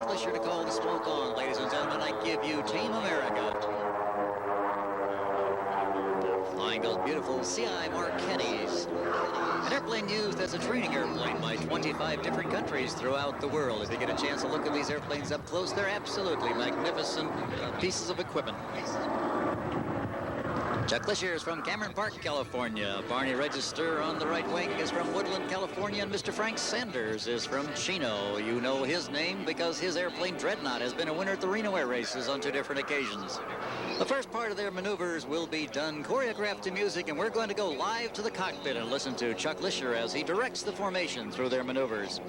Pleasure to call the smoke on, ladies and gentlemen. I give you Team America. Flying those beautiful CI Marquettis. An airplane used as a training airplane by 25 different countries throughout the world. If you get a chance to look at these airplanes up close, they're absolutely magnificent pieces of equipment. Chuck Lisher is from Cameron Park, California. Barney Register on the right wing is from Woodland, California. And Mr. Frank Sanders is from Chino. You know his name because his airplane Dreadnought has been a winner at the Reno Air Races on 2 different occasions. The first part of their maneuvers will be done choreographed to music, and we're going to go live to the cockpit and listen to Chuck Lisher as he directs the formation through their maneuvers.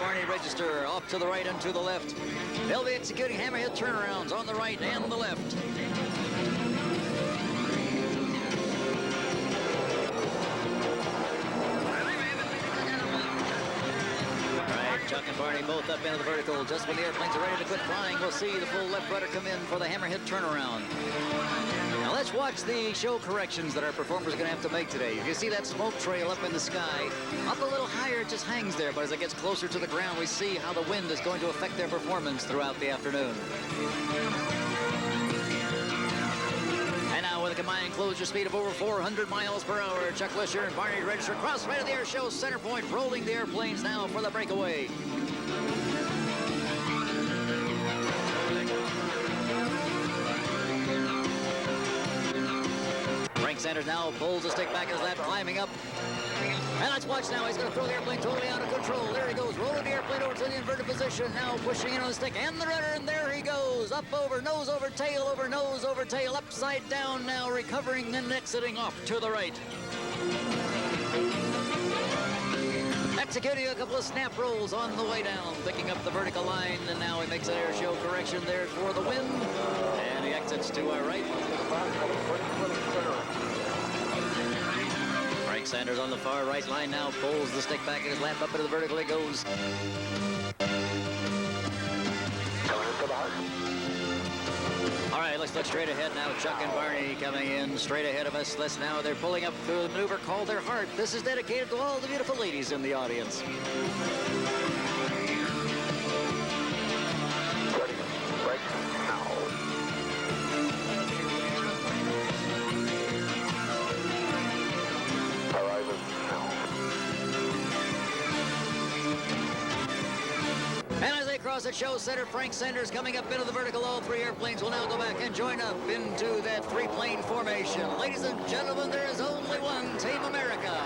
Barney Register off to the right and to the left. They'll be executing hammerhead turnarounds on the right and the left. Chuck and Barney both up into the vertical. Just when the airplanes are ready to quit flying, we'll see the full left rudder come in for the hammerhead turnaround. Now let's watch the show corrections that our performers are going to have to make today. You see that smoke trail up in the sky. Up a little higher, it just hangs there, but as it gets closer to the ground, we see how the wind is going to affect their performance throughout the afternoon. And now with a combined closure speed of over 400 miles per hour, Chuck Lisher and Barney Register cross right of the air show center point, rolling the airplanes now for the breakaway. Frank Sanders now pulls the stick back in his lap, climbing up. And let's watch now. He's going to throw the airplane totally out of control. There he goes, rolling the airplane over to the inverted position. Now pushing in on the stick and the rudder, and there he goes. Up over, nose over tail, upside down now, recovering and exiting off to the right. Executing a couple of snap rolls on the way down, picking up the vertical line, and now he makes an air show correction there for the wind. And he exits to our right. Frank Sanders on the far right line now pulls the stick back in his lap, up into the vertical he goes. All right, let's look straight ahead now. Chuck and Barney coming in straight ahead of us. Now they're pulling up through the maneuver called their heart. This is dedicated to all the beautiful ladies in the audience. Ready, break now. And as they cross at show center, Frank Sanders coming up into the vertical. All 3 airplanes will now go back and join up into that 3-plane formation. Ladies and gentlemen, there is only one Team America.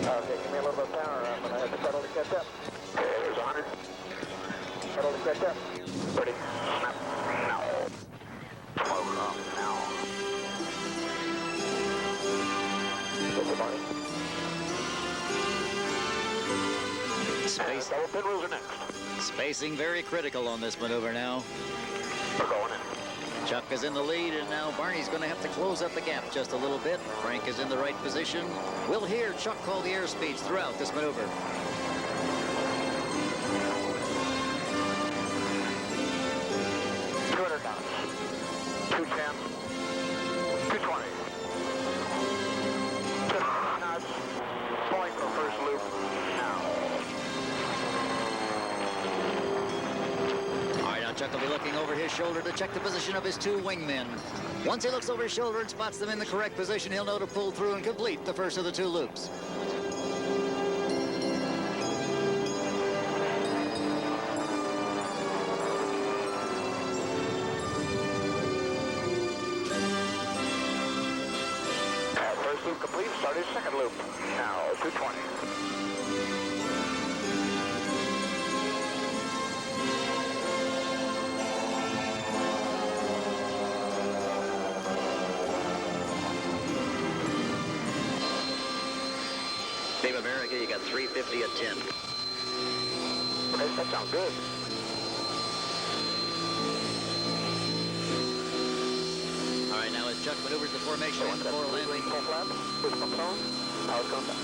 Okay, give me a little bit of power. I'm going to have to pedal to catch up. Okay, there's 100. Pedal to catch up. Ready, snap, now. Close up, now. Spacing very critical on this maneuver now. We're going in. Chuck is in the lead, and now Barney's going to have to close up the gap just a little bit. Frank is in the right position. We'll hear Chuck call the airspeeds throughout this maneuver. 200 knots. his shoulder to check the position of his two wingmen. Once he looks over his shoulder and spots them in the correct position, he'll know to pull through and complete the first of the two loops. First loop complete, start his second loop. Now, 220. Team America, you got 350 at 10. Okay, that sounds good. All right, now as Chuck maneuvers the formation before landing. Full flap, switch component, power contact.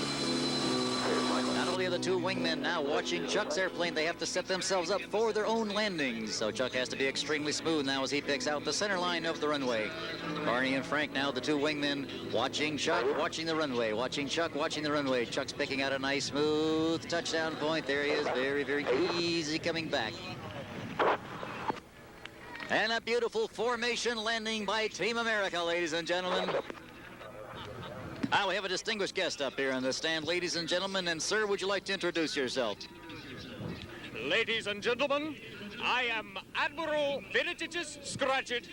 Here's Michael. Not only are the two wingmen now watching Chuck's airplane, they have to set themselves up for their own landings. So Chuck has to be extremely smooth now as he picks out the center line of the runway. Barney and Frank now, the two wingmen, watching Chuck, watching the runway, watching Chuck, watching the runway. Chuck's picking out a nice, smooth touchdown point. There he is, very, very easy coming back. And a beautiful formation landing by Team America, ladies and gentlemen. Now we have a distinguished guest up here on the stand, ladies and gentlemen. And sir, would you like to introduce yourself? Ladies and gentlemen, I am Admiral Benedictus Scratchet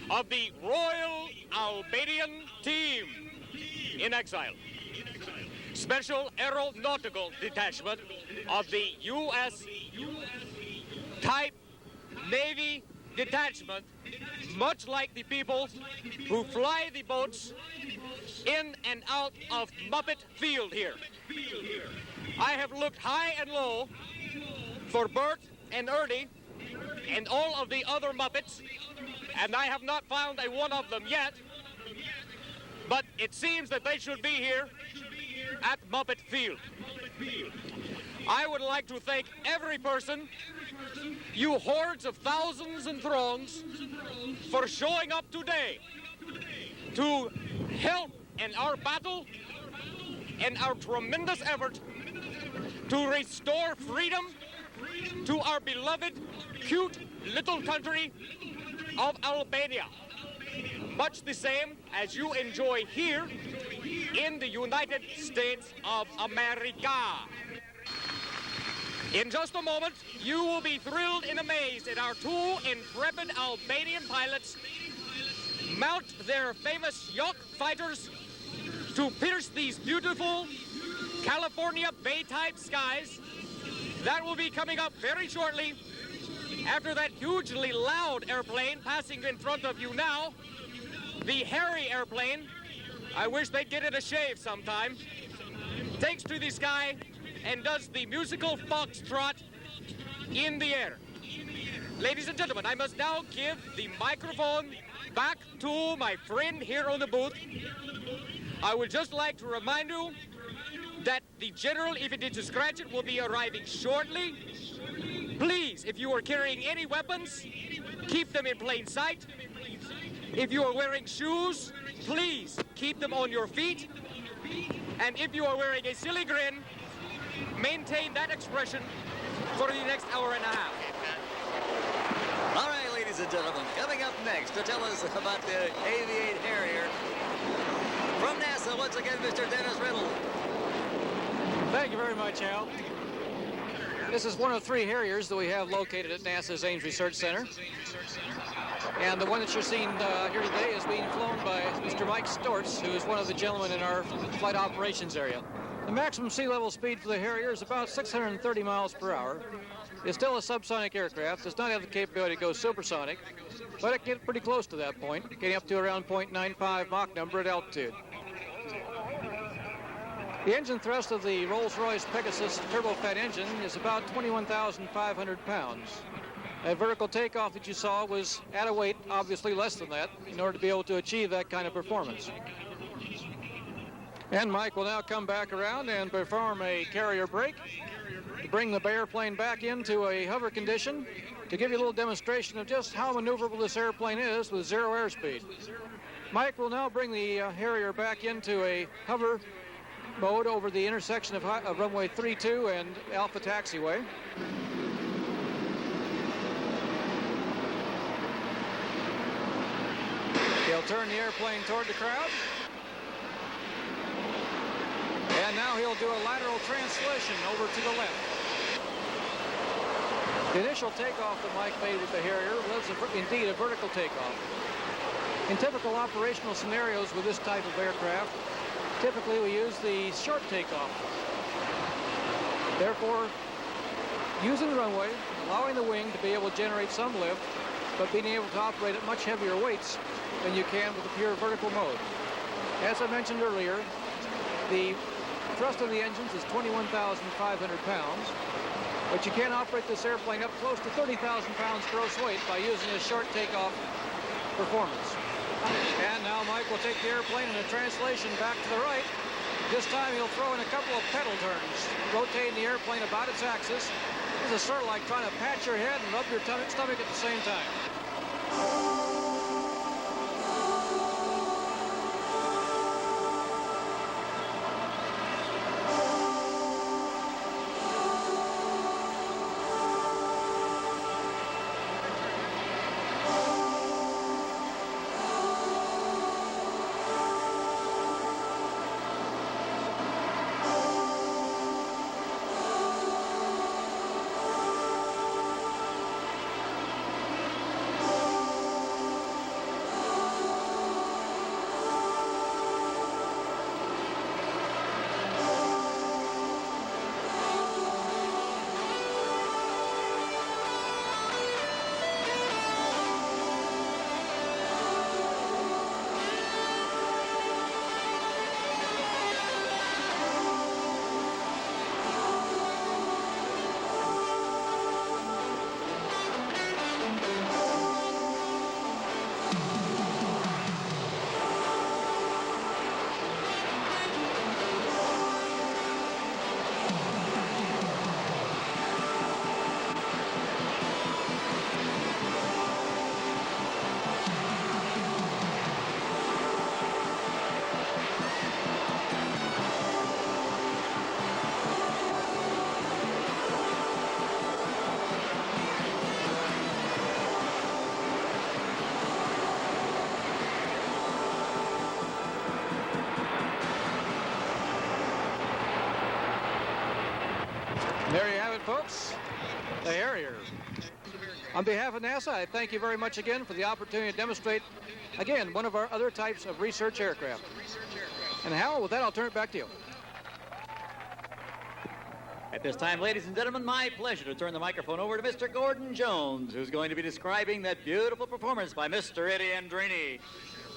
of the Royal Albanian Team in exile. Special Aeronautical Detachment of the U.S. Type Navy Detachment, much like the people who fly the boats in and out of Moffet Field here. I have looked high and low for Bert and Ernie and all of the other Muppets, and I have not found a one of them yet, but it seems that they should be here at Moffet Field. I would like to thank every person, you hordes of thousands and throngs, for showing up today to help in our battle and our tremendous effort to restore freedom to our beloved, cute little country of Albania. Much the same as you enjoy here in the United States of America. In just a moment, you will be thrilled and amazed at our two intrepid Albanian pilots mount their famous Yacht fighters to pierce these beautiful California Bay-type skies. That will be coming up very shortly after that hugely loud airplane passing in front of you now, the Harry airplane. I wish they'd get it a shave sometime. Takes to the sky and does the musical foxtrot in the air. Ladies and gentlemen, I must now give the microphone back to my friend here on the booth. I would just like to remind you that the General, if it is to scratch it, will be arriving shortly. Please, if you are carrying any weapons, keep them in plain sight. If you are wearing shoes, please keep them on your feet. And if you are wearing a silly grin, maintain that expression for the next hour and a half. All right, ladies and gentlemen, coming up next to tell us about the Aviate Harrier, from NASA, once again, Mr. Dennis Riddle. Thank you very much, Al. This is one of 3 Harriers that we have located at NASA's Ames Research Center. And the one that you're seeing here today is being flown by Mr. Mike Stortz, who is one of the gentlemen in our flight operations area. The maximum sea level speed for the Harrier is about 630 miles per hour. It's still a subsonic aircraft. Does not have the capability to go supersonic, but it can get pretty close to that point, getting up to around 0.95 Mach number at altitude. The engine thrust of the Rolls-Royce Pegasus turbofan engine is about 21,500 pounds. That vertical takeoff that you saw was at a weight obviously less than that in order to be able to achieve that kind of performance. And Mike will now come back around and perform a carrier brake to bring the airplane back into a hover condition to give you a little demonstration of just how maneuverable this airplane is with zero airspeed. Mike will now bring the Harrier back into a hover mode over the intersection of runway 32 and Alpha Taxiway. He'll turn the airplane toward the crowd. And now he'll do a lateral translation over to the left. The initial takeoff that Mike made with the Harrier was indeed a vertical takeoff. In typical operational scenarios with this type of aircraft, typically we use the short takeoff. Therefore, using the runway, allowing the wing to be able to generate some lift, but being able to operate at much heavier weights than you can with the pure vertical mode. As I mentioned earlier, the thrust of the engines is 21,500 pounds, but you can operate this airplane up close to 30,000 pounds gross weight by using a short takeoff performance. And now Mike will take the airplane in a translation back to the right. This time he'll throw in a couple of pedal turns, rotating the airplane about its axis. This is sort of like trying to pat your head and rub your stomach at the same time. There you have it, folks, the Harrier. On behalf of NASA, I thank you very much again for the opportunity to demonstrate, again, one of our other types of research aircraft. And Hal, with that, I'll turn it back to you. At this time, ladies and gentlemen, my pleasure to turn the microphone over to Mr. Gordon Jones, who's going to be describing that beautiful performance by Mr. Eddie Andrini.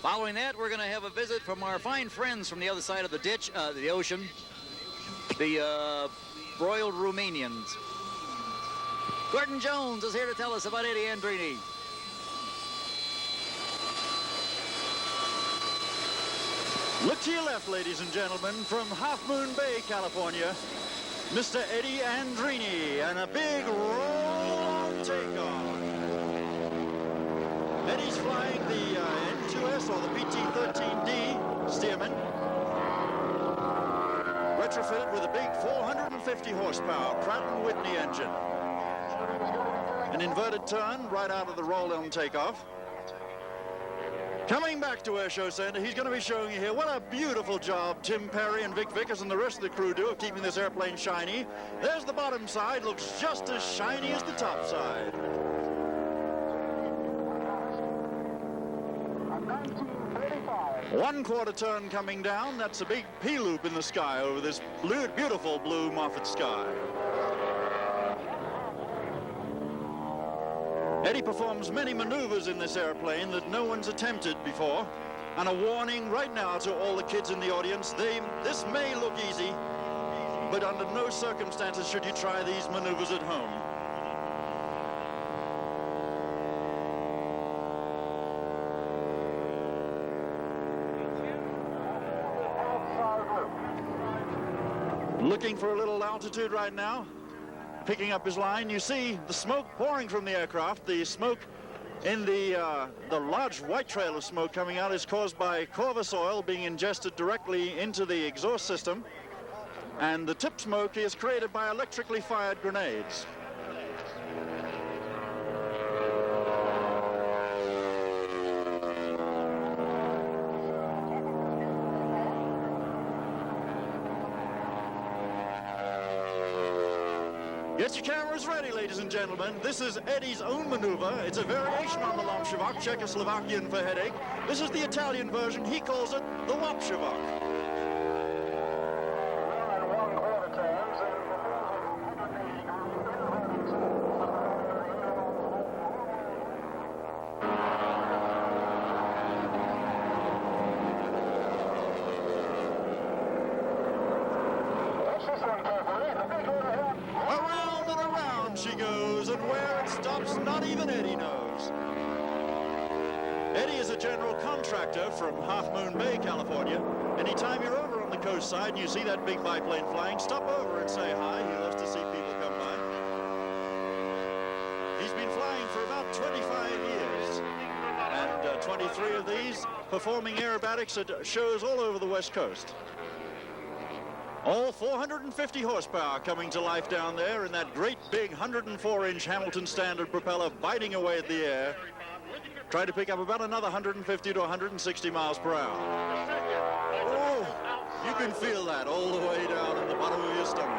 Following that, we're going to have a visit from our fine friends from the other side of the ditch, the ocean, the broiled Romanians. Gordon Jones is here to tell us about Eddie Andrini. Look to your left, ladies and gentlemen, from Half Moon Bay, California, Mr. Eddie Andrini, and a big roll-on takeoff. Eddie's flying the N2S or the PT-13D Stearman, retrofitted with a big 450 horsepower Pratt & Whitney engine. An inverted turn right out of the roll-on takeoff. Coming back to Air Show Center, he's going to be showing you here what a beautiful job Tim Perry and Vic Vickers and the rest of the crew do of keeping this airplane shiny. There's the bottom side, looks just as shiny as the top side. One quarter turn coming down, that's a big P-loop in the sky over this beautiful blue Moffet sky. Eddie performs many maneuvers in this airplane that no one's attempted before. And a warning right now to all the kids in the audience, this may look easy, but under no circumstances should you try these maneuvers at home. Looking for a little altitude right now. Picking up his line, you see the smoke pouring from the aircraft. The smoke in the large white trail of smoke coming out is caused by Corvus oil being ingested directly into the exhaust system, and the tip smoke is created by electrically fired grenades. Get your cameras ready, ladies and gentlemen. This is Eddie's own maneuver. It's a variation on the Lomshavok, Czechoslovakian for headache. This is the Italian version. He calls it the Wopshavok. Around and around she goes, and where it stops, not even Eddie knows. Eddie is a general contractor from Half Moon Bay, California. Anytime you're over on the coast side and you see that big biplane flying, stop over and say hi. He loves to see people come by. He's been flying for about 25 years, and 23 of these performing aerobatics at shows all over the West Coast. All 450 horsepower coming to life down there in that great big 104-inch Hamilton Standard propeller biting away at the air, trying to pick up about another 150 to 160 miles per hour. Oh, you can feel that all the way down in the bottom of your stomach.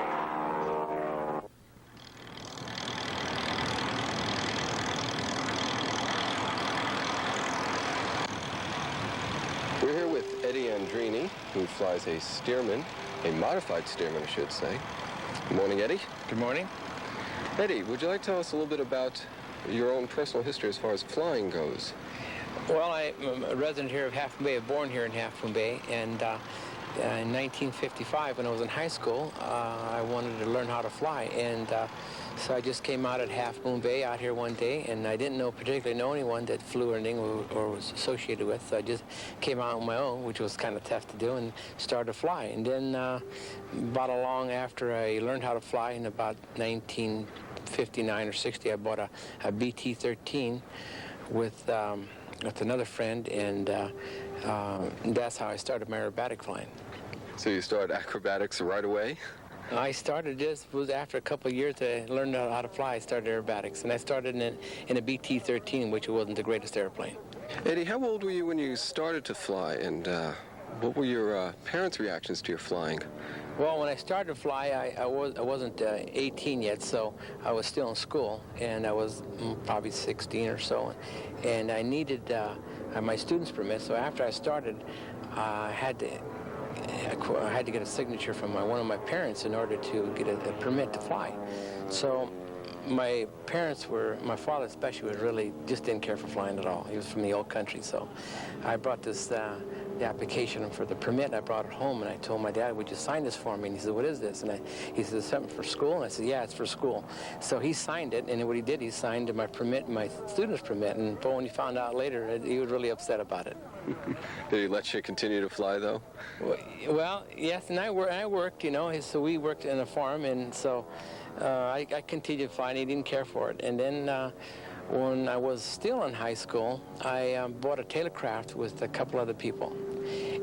We're here with Eddie Andrini, who flies a Stearman, a modified Stearman, I should say. Good morning, Eddie. Good morning. Eddie, would you like to tell us a little bit about your own personal history as far as flying goes? Well, I'm a resident here of Half Moon Bay, born here in Half Moon Bay, and in 1955, when I was in high school, I wanted to learn how to fly, and so I just came out at Half Moon Bay out here one day, and I didn't particularly know anyone that flew or anything or was associated with, so I just came out on my own, which was kind of tough to do, and started to fly. And then about along after I learned how to fly in about 1959 or 60, I bought a BT-13 with another friend, and that's how I started my aerobatic flying. So you started acrobatics right away? I started was after a couple of years I learned how to fly. I started aerobatics, and I started in a BT-13, which wasn't the greatest airplane. Eddie, how old were you when you started to fly, and what were your parents' reactions to your flying? Well, when I started to fly, I wasn't 18 yet, so I was still in school, and I was probably 16 or so, and I needed my student's permit. So after I started, I had to get a signature from one of my parents in order to get a permit to fly. So my father especially just didn't care for flying at all. He was from the old country, so I brought the application for the permit. I brought it home, and I told my dad, would you sign this for me? And he said, what is this? And he said, something for school? And I said, yeah, it's for school. So he signed it, and what he did, he signed my permit, my student's permit, and when he found out later, he was really upset about it. Did he let you continue to fly, though? Well, yes, and I worked, so we worked in a farm, and so I continued flying. He didn't care for it. And then when I was still in high school, I bought a Tailorcraft with a couple other people.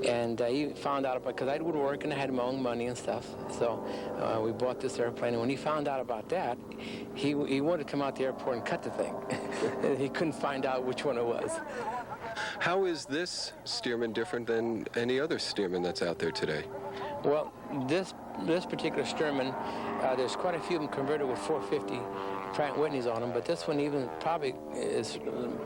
And he found out because I would work and I had my own money and stuff. So we bought this airplane. And when he found out about that, he wanted to come out to the airport and cut the thing. He couldn't find out which one it was. How is this Stearman different than any other Stearman that's out there today? Well, this particular Stearman, there's quite a few of them converted with 450 Pratt & Whitneys on them, but this one is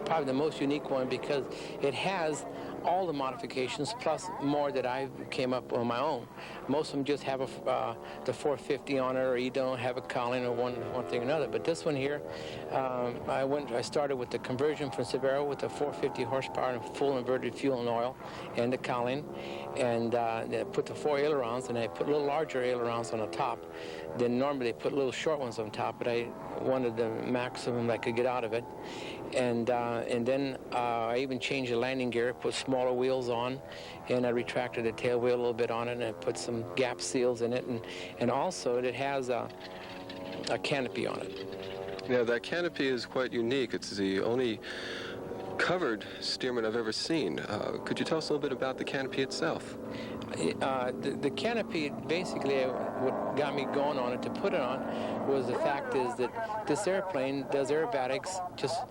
probably the most unique one because it has all the modifications plus more that I came up on my own. Most of them just have the 450 on it, or you don't have a cowling or one thing or another. But this one here, I started with the conversion from Severo with the 450 horsepower and full inverted fuel and oil and the cowling, and I put the 4 ailerons, and I put little larger ailerons on the top. Then normally they put little short ones on top, but I wanted the maximum I could get out of it. And then I even changed the landing gear, put smaller wheels on, and I retracted the tail wheel a little bit on it, and I put some gap seals in it, and also it has a canopy on it. Yeah, that canopy is quite unique. It's the only covered Stearman I've ever seen. Could you tell us a little bit about the canopy itself? The canopy, basically, what got me going on it to put it on was the fact is that this airplane does aerobatics just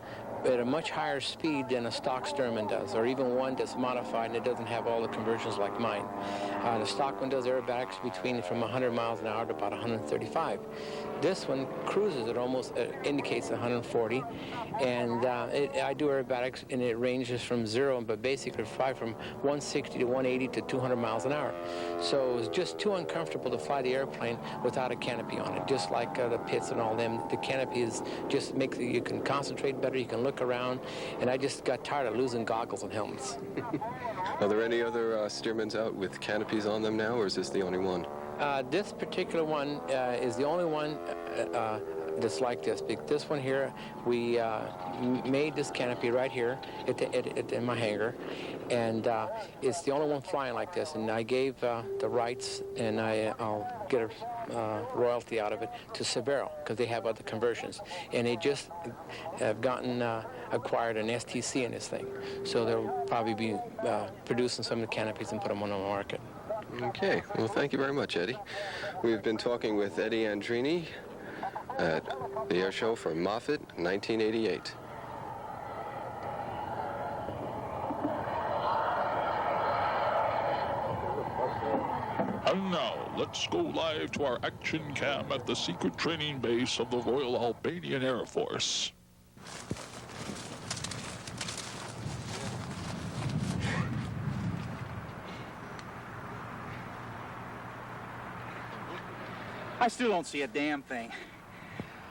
at a much higher speed than a stock Stearman does, or even one that's modified and it doesn't have all the conversions like mine. The stock one does aerobatics between from 100 miles an hour to about 135. This one cruises at almost indicates 140, and I do aerobatics and it ranges from 0, but basically fly from 160 to 180 to 200 miles an hour. So it was just too uncomfortable to fly the airplane without a canopy on it, just like the pits and all them. The canopy is just makes you can concentrate better, you can look around, and I just got tired of losing goggles and helmets. Are there any other Stearmans out with canopies on them now, or is this the only one? This particular one is the only one that's like this. This one here, we made this canopy right here in my hangar, and it's the only one flying like this. And I gave the rights, and I'll get a royalty out of it to Severo, because they have other conversions. And they just have acquired an STC in this thing. So they'll probably be producing some of the canopies and put them on the market. Okay, well, thank you very much, Eddie. We've been talking with Eddie Andrini at the air show for Moffet, 1988. And now, let's go live to our action cam at the secret training base of the Royal Albanian Air Force. I still don't see a damn thing.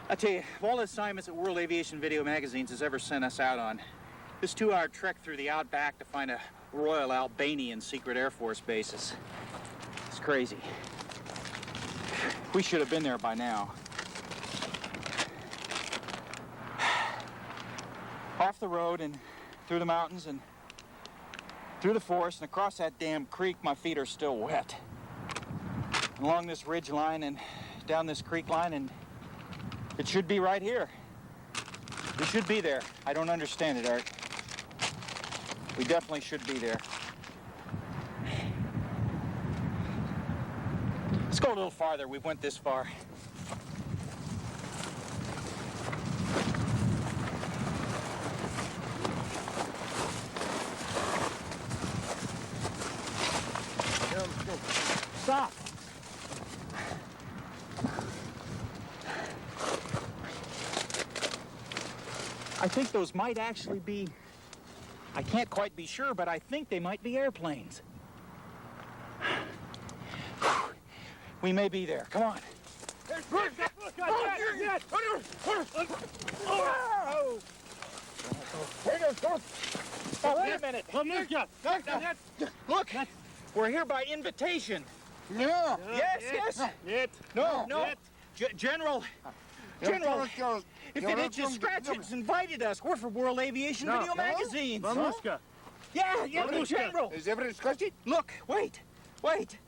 I tell you, of all the assignments that World Aviation Video Magazines has ever sent us out on, this 2-hour trek through the outback to find a Royal Albanian secret Air Force basis, it's crazy. We should have been there by now. Off the road and through the mountains and through the forest and across that damn creek, my feet are still wet. Along this ridge line and down this creek line, and it should be right here. We should be there. I don't understand it, Art. We definitely should be there. Let's go a little farther. We've went this far. Stop. I think those might actually be, I can't quite be sure, but I think they might be airplanes. We may be there. Come on. Oh, wait a minute. Look, we're here by invitation. No. Yes. No. General, if it itches, scratches, invited us. We're for World Aviation Video Magazines. Yeah, the General. Is everything scratched? Look, wait. Look,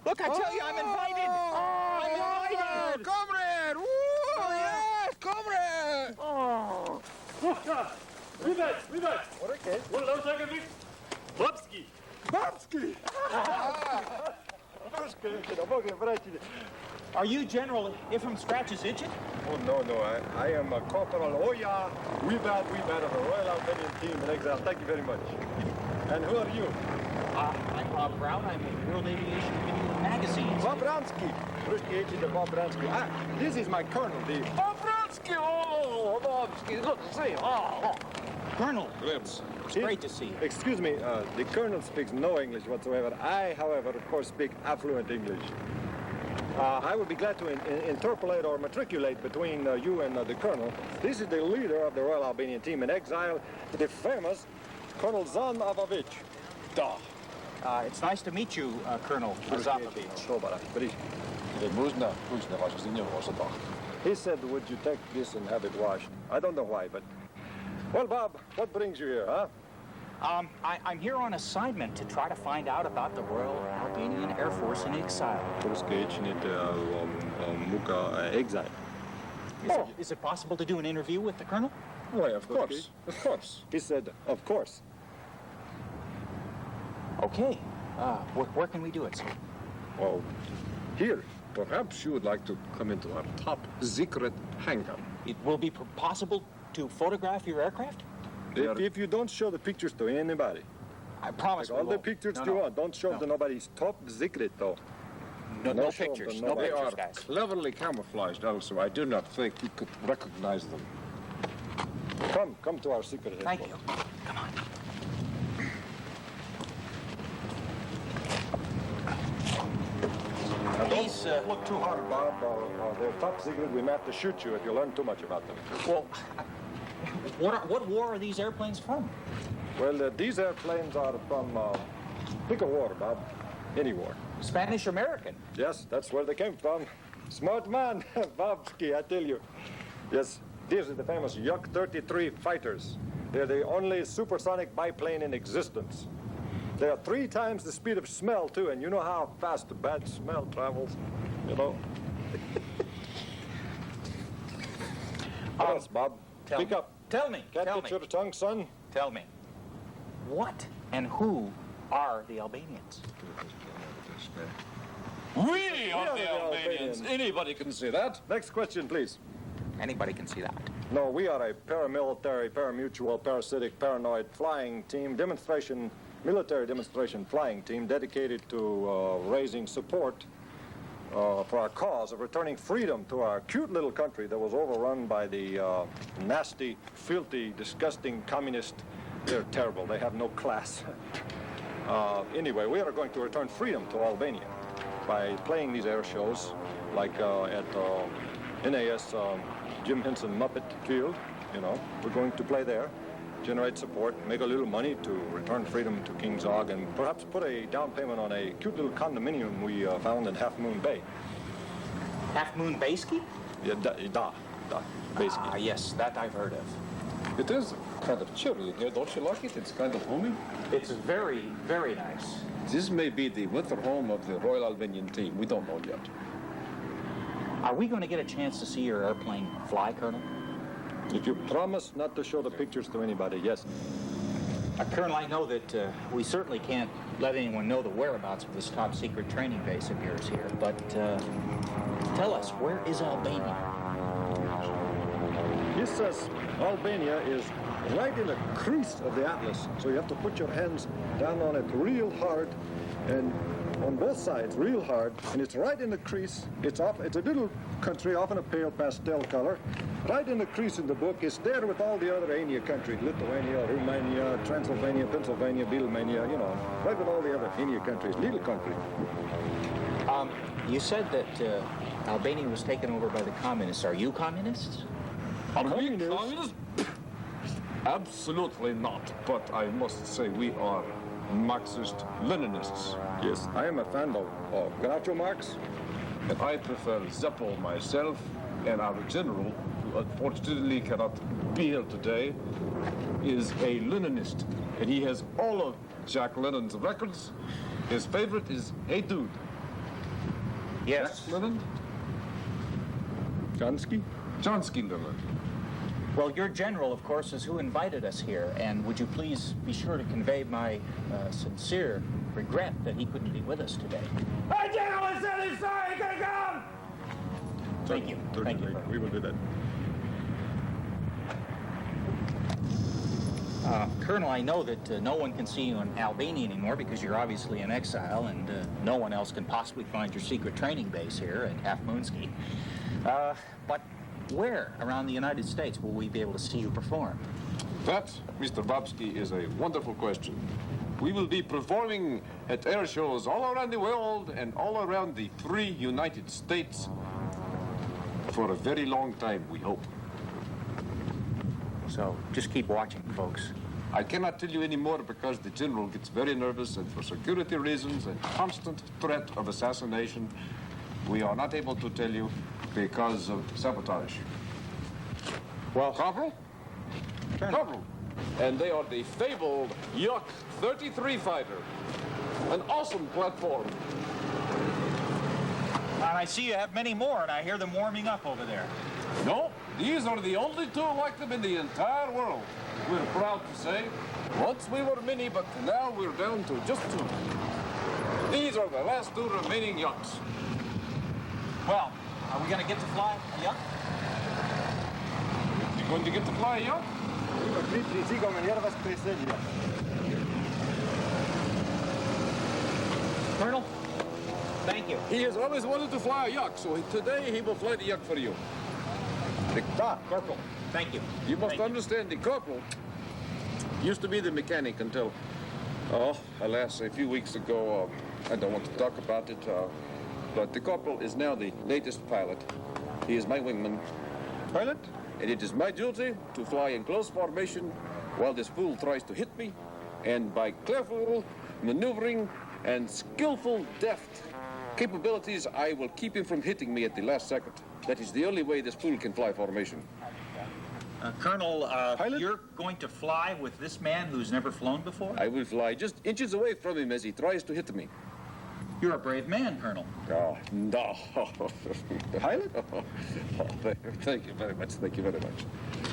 I tell you, I'm invited. I'm invited. Comrade! Woo! Yes, comrade! Oh. Widać. Okay. Babski. Are you General Ifram Scratches Itchin? Oh, no. I am Corporal Oya Wibat of the Royal Albanian Team in exile. Thank you very much. And who are you? I'm Bob Brown. I'm with World Aviation Video Magazines. Bob Bransky. Bob Bransky. This is my colonel, the... Bob Bransky! Oh, Bobsky, good to see you. Oh. Colonel, it's great to see you. Excuse me, the colonel speaks no English whatsoever. I, however, of course, speak affluent English. I would be glad to interpolate or matriculate between you and the colonel. This is the leader of the Royal Albanian Team in exile, the famous Colonel Zanovic. It's nice to meet you, Colonel Zapovic. He said, would you take this and have it washed? I don't know why, but... Well, Bob, what brings you here, huh? I'm here on assignment to try to find out about the Royal Albanian Air Force in exile. Is it possible to do an interview with the Colonel? Why, of course. He said, of course. Okay. Where can we do it, sir? Oh, here. Perhaps you would like to come into our top secret hangar. It will be possible to photograph your aircraft? If you don't show the pictures to anybody. I promise Like all the pictures you want, don't show to nobody's top secret, though. No pictures. No They pictures, are guys. cleverly camouflaged also. I do not think you could recognize them. Come to our secret Thank headquarters. you. Come on. Don't look too hard, Bob. They're top secret. We may have to shoot you if you learn too much about them. Well, what war are these airplanes from? Well, these airplanes are from, pick a war, Bob. Any war. Spanish-American. Yes, that's where they came from. Smart man, Bobski, I tell you. Yes, these are the famous Yak-33 fighters. They're the only supersonic biplane in existence. They are 3 times the speed of smell, too, and you know how fast the bad smell travels, you know. What else, Bob? Speak up. Tell me. Can't get your tongue, son? Tell me. What and who are the Albanians? We are the Albanians. Anybody can see that. Next question, please. Anybody can see that. No, we are a paramilitary, paramutual, parasitic, paranoid flying team, military demonstration flying team dedicated to raising support for our cause of returning freedom to our cute little country that was overrun by the nasty, filthy, disgusting communist. They're terrible. They have no class. Anyway, we are going to return freedom to Albania by playing these air shows, like at NAS Jim Henson Muppet Field. You know, we're going to play there, generate support, make a little money to return freedom to King Zog, and perhaps put a down payment on a cute little condominium we found in Half Moon Bay. Half Moon Bay ski? Yeah, Bay ski. Ah, yes, that I've heard of. It is kind of chilly here. Don't you like it? It's kind of homey. It's very, very nice. This may be the winter home of the Royal Albanian team. We don't know yet. Are we going to get a chance to see your airplane fly, Colonel? If you promise not to show the pictures to anybody, yes. Colonel, I know that we certainly can't let anyone know the whereabouts of this top secret training base of yours here, but tell us, where is Albania? He says Albania is right in the crease of the Atlas, so you have to put your hands down on it real hard, and on both sides real hard, and it's right in the crease. It's a little country, often a pale pastel color, right in the crease in the book. It's there with all the other Ania countries, Lithuania, Romania, Transylvania, Pennsylvania, Beatlemania, you know, right with all the other Ania countries, little country. You said that Albania was taken over by the communists. Are you communists? Are we communists? Absolutely not. But I must say we are Marxist-Leninists. Yes, I am a fan of Groucho Marx. And I prefer Zeppo myself, and our general, who unfortunately cannot be here today, is a Leninist. And he has all of Jack Lennon's records. His favorite is Hey Dude. Yes. Jack Lennon? Johnsky? Johnsky Lennon. Well, your general, of course, is who invited us here, and would you please be sure to convey my sincere regret that he couldn't be with us today. Hey, General, said he's sorry he couldn't come! Thank you. Thank you. We will do that. Colonel, I know that no one can see you in Albania anymore because you're obviously in exile, and no one else can possibly find your secret training base here at Half Moon Ski. But where around the United States will we be able to see you perform? That, Mr. Babsky, is a wonderful question. We will be performing at air shows all around the world and all around the free United States for a very long time, we hope. So just keep watching, folks. I cannot tell you any more because the general gets very nervous, and for security reasons and constant threat of assassination, we are not able to tell you because of sabotage. Well, Corporal? Corporal. And they are the fabled Yak-33 fighter. An awesome platform. And I see you have many more, and I hear them warming up over there. No, these are the only two like them in the entire world. We're proud to say. Once we were many, but now we're down to just two. These are the last two remaining Yaks. Well, are we going to get to fly a Yak? Going to get to fly a yacht? Colonel, thank you. He has always wanted to fly a yacht, so today he will fly the yacht for you. Corporal, thank you. You must understand, the corporal used to be the mechanic until, alas, a few weeks ago. I don't want to talk about it, but the corporal is now the latest pilot. He is my wingman. Pilot? And it is my duty to fly in close formation while this fool tries to hit me, and by careful maneuvering and skillful, deft capabilities, I will keep him from hitting me at the last second. That is the only way this fool can fly formation. Colonel, you're going to fly with this man who's never flown before? I will fly just inches away from him as he tries to hit me. You're a brave man, Colonel. Oh, no. Pilot? Thank you very much. Thank you very much.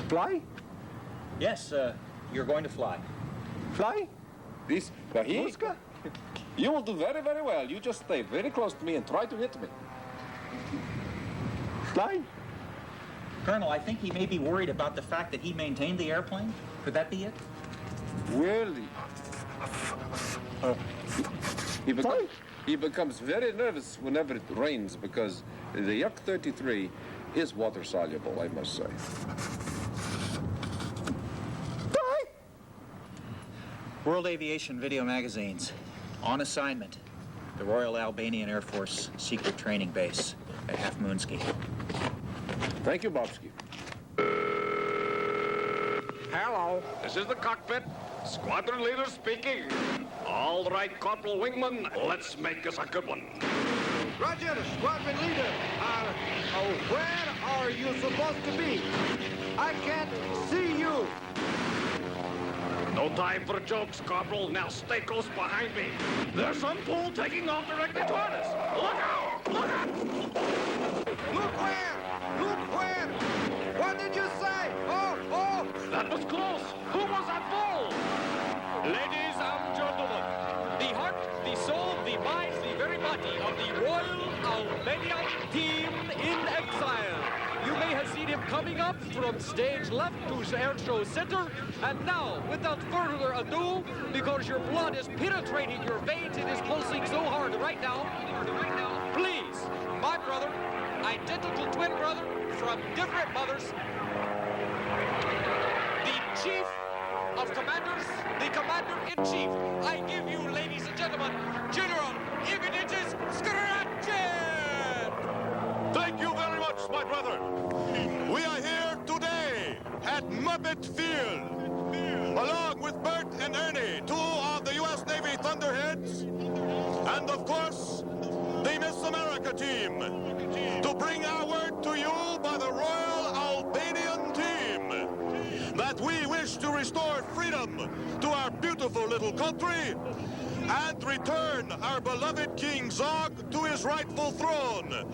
Fly? Yes, you're going to fly. Fly? This? You will do very, very well. You just stay very close to me and try to hit me. Fly? Colonel, I think he may be worried about the fact that he maintained the airplane. Could that be it? Well, he becomes very nervous whenever it rains because the Yak 33 is water soluble, I must say. World Aviation Video Magazines. On assignment. The Royal Albanian Air Force Secret Training Base at Half Moon Ski. Thank you, Bobski. Hello, this is the cockpit. Squadron leader speaking. All right, Corporal Wingman, let's make this a good one. Roger, squadron leader. Where are you supposed to be? I can't see you. No time for jokes, Corporal. Now stay close behind me. There's some fool taking off directly toward us. Look out! Look out! Look where? Look where? What did you say? Oh! That was close. Who was that fool? Ladies and gentlemen, the heart, the soul, the mind, the very body of the Royal Albanian team in exile. You may have seen him coming up from stage left to the air show center. And now, without further ado, because your blood is penetrating your veins, it is pulsing so hard right now. Please, my brother, identical twin brother from different mothers, the chief of commanders, the commander-in-chief. I give you, ladies and gentlemen, General Images Scratchet! Thank you very much, my brother. We are here today at Moffet Field, along with Bert and Ernie, two of the U.S. Navy Thunderheads, and of course, the Miss America team, to bring our word to you by the Royal Albanian team that we wish to restore freedom to our beautiful little country and return our beloved King Zog to his rightful throne.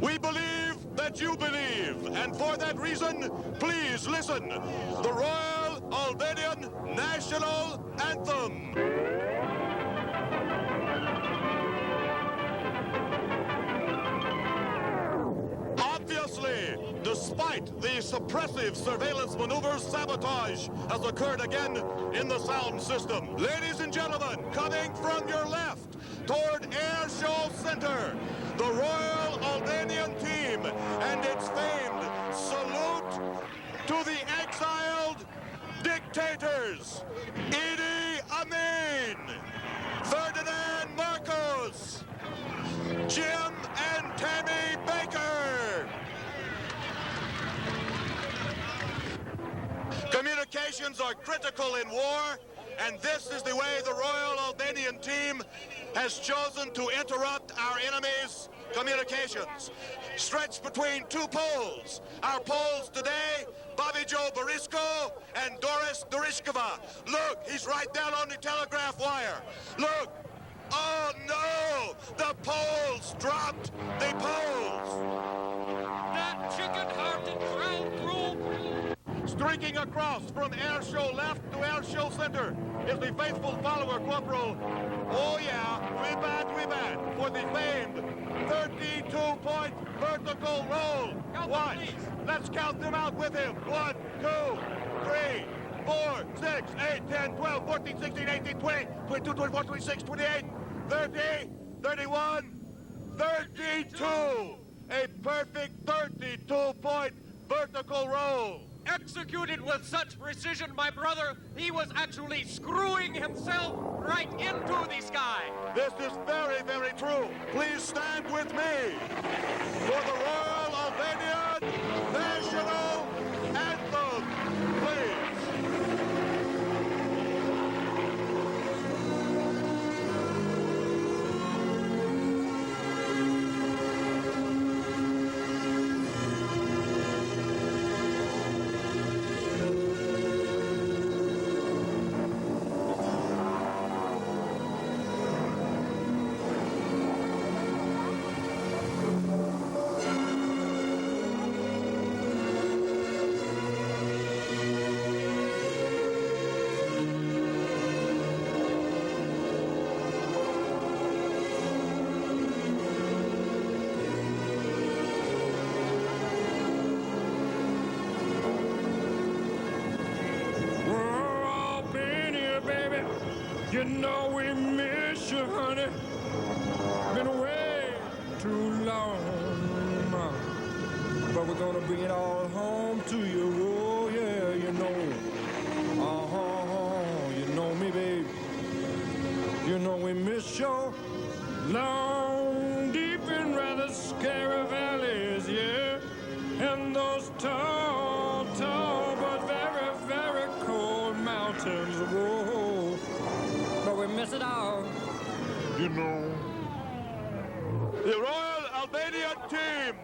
We believe that you believe, and for that reason, please listen. The Royal Albanian National Anthem. Obviously, despite the suppressive surveillance maneuvers, sabotage has occurred again in the sound system. Ladies and gentlemen, coming from your left toward Air Show Center, the Royal Albanian team and its famed salute to the exiled dictators, Idi Amin, Ferdinand Marcos, Jim and Tammy Baker. Communications are critical in war, and this is the way the Royal Albanian team has chosen to interrupt our enemies' communications. Stretched between two poles. Our poles today, Bobby Joe Borisko and Doris Dorishkova. Look, he's right down on the telegraph wire. Look. Oh, no! The poles dropped! The poles! That chicken-hearted ground group! Streaking across from Air Show left to Air Show center is the faithful follower, Corporal. Oh, yeah, we bad, for for the famed 32-point vertical roll. Watch. Let's count them out with him. 1, 2, 3, 4, 6, 8, 10, 12, 14, 16, 18, 20, 22, 24, 26, 28, 30, 31, 32. A perfect 32-point vertical roll. Executed with such precision, my brother, he was actually screwing himself right into the sky. This is very, very true. Please stand with me for the Royal Albanian National Anthem, please. You know we miss you, honey. Been away too long. But we're gonna bring it all home to you. Oh, yeah, you know. You know me, babe. You know we miss you. Long, deep, and rather scary valleys, yeah. And those tall, tall, but very, very cold mountains. Whoa. But we miss it all. You know. The Royal Albanian team,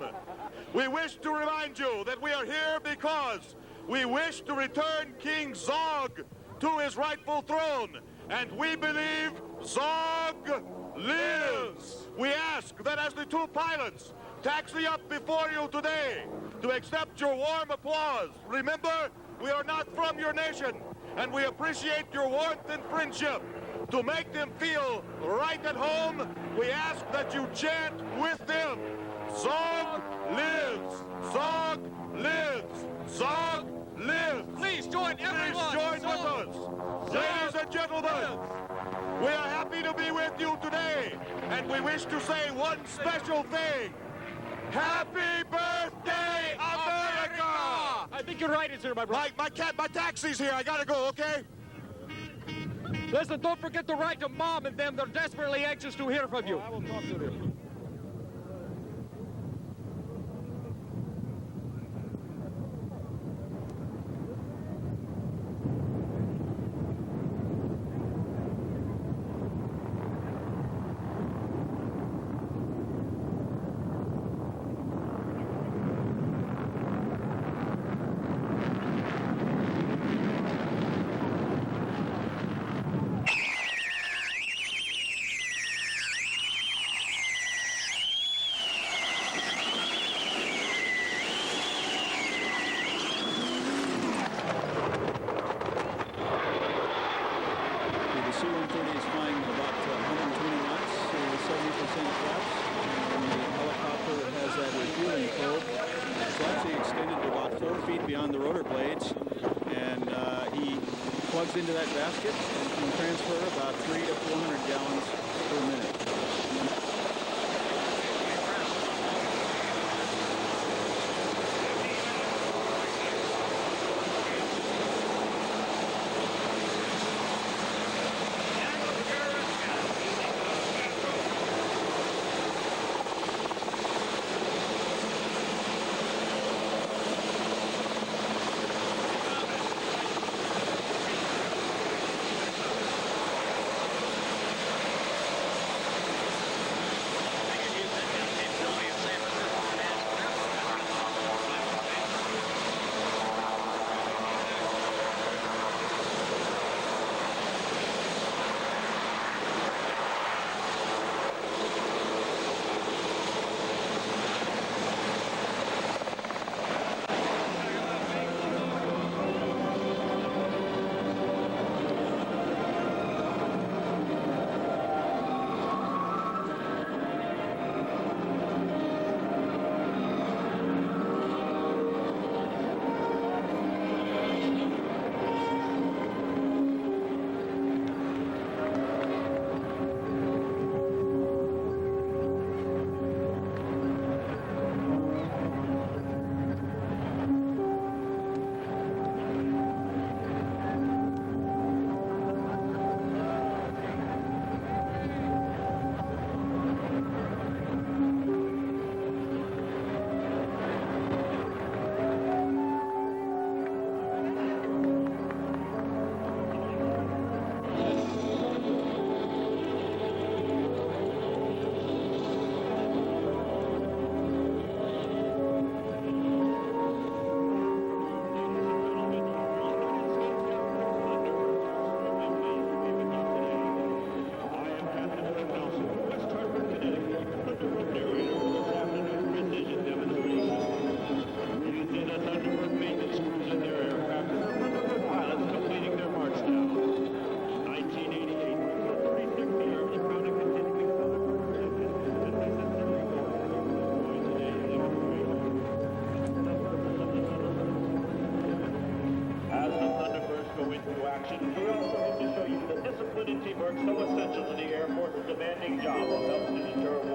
we wish to remind you that we are here because we wish to return King Zog to his rightful throne, and we believe Zog lives. We ask that as the two pilots taxi up before you today to accept your warm applause. Remember, we are not from your nation, and we appreciate your warmth and friendship. To make them feel right at home, we ask that you chant with them. Zog lives! Zog lives! Zog lives! Please join everyone! Please join with us! Ladies and gentlemen, we are happy to be with you today, and we wish to say one special thing. Happy birthday, America! I think you're right, it's here, my brother. My taxi's here. I gotta go, okay? Listen, don't forget to write to Mom and them. They're desperately anxious to hear from you. I will talk to them. Into that basket and can transfer about 300 to 400 gallons per minute. work so essential to the Air Force's demanding job of helping to deter war.